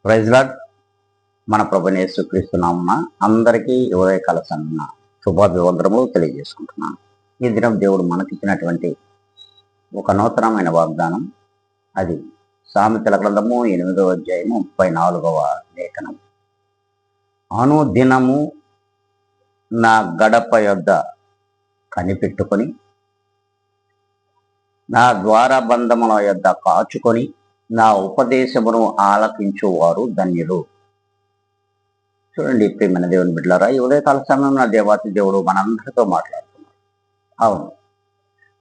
Praise lord. మన ప్రభువైన యేసుక్రీస్తు నామమున అందరికీ ఉదయకాల సమయమున శుభాభివందనములు తెలియజేసుకుంటున్నాను. ఈ దినం దేవుడు మనకిచ్చినటువంటి ఒక నూతనమైన వాగ్దానం, అది సామెతల గ్రంథము 8వ అధ్యాయము 34వ లేఖనం. అనుదినము నా గడప యొద్ద కనిపెట్టుకొని, నా ద్వారబంధముల యొద్ద కాచుకొని, నా ఉపదేశమును ఆలకించువారు ధన్యులు. చూడండి ప్రియమైన దేవుని బిడ్డలారా, ఈ ఉదయకాల సమయంలో నా దేవాతి దేవుడు మనందరితో మాట్లాడుతున్నాడు. అవును,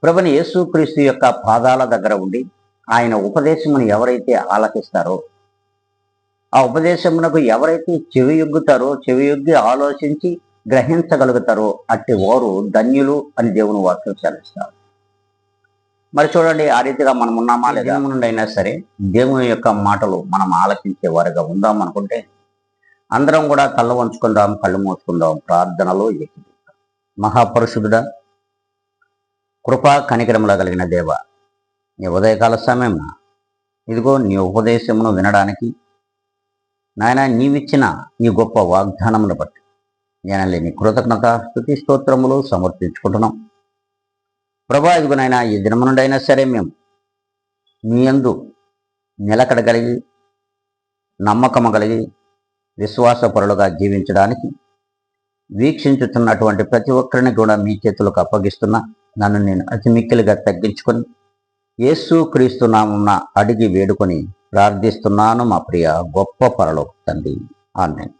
ప్రభుని యేసుక్రీస్తు యొక్క పాదాల దగ్గర ఉండి ఆయన ఉపదేశమును ఎవరైతే ఆలకిస్తారో, ఆ ఉపదేశమునకు ఎవరైతే చెవియొగ్గి ఆలోచించి గ్రహించగలుగుతారో అట్టి వారు ధన్యులు అని దేవుని వాక్యం సెలవిస్తారు. మరి చూడండి, ఆ రీతిగా మనం ఉన్నామా లేదా? నుండి అయినా సరే దేవుని యొక్క మాటలు మనం ఆలకించే వారిగా ఉందాం అనుకుంటే అందరం కూడా కళ్ళు వంచుకుందాం, కళ్ళు మూసుకుందాం, ప్రార్థనలో ఎక్కిద్దాం. మహాపరిశుద్ధుడా, కృపా కనికరముల కలిగిన దేవ, నీ ఉదయకాల సమయం ఇదిగో నీ ఉపదేశమును వినడానికి నాయన నీవిచ్చిన ఈ గొప్ప వాగ్దానమును బట్టి నేను నీ కృతజ్ఞత స్తుతి స్తోత్రములు సమర్పించుకుంటున్నాం. ప్రభా, ఇదిగో నాయన ఈ దినము నుండి అయినా సరే మేము మీ యందు నిలకడ కలిగి, నమ్మకము కలిగి, విశ్వాసపరులుగా జీవించడానికి వీక్షించుతున్నటువంటి ప్రతి ఒక్కరిని కూడా మీ చేతులకు అప్పగిస్తున్నా. నన్ను నేను అతి మిక్కిలిగా తగ్గించుకొని యేసుక్రీస్తు నామమున అడిగి వేడుకొని ప్రార్థిస్తున్నాను మా ప్రియ గొప్ప పరలోక తండ్రి. ఆమేన్.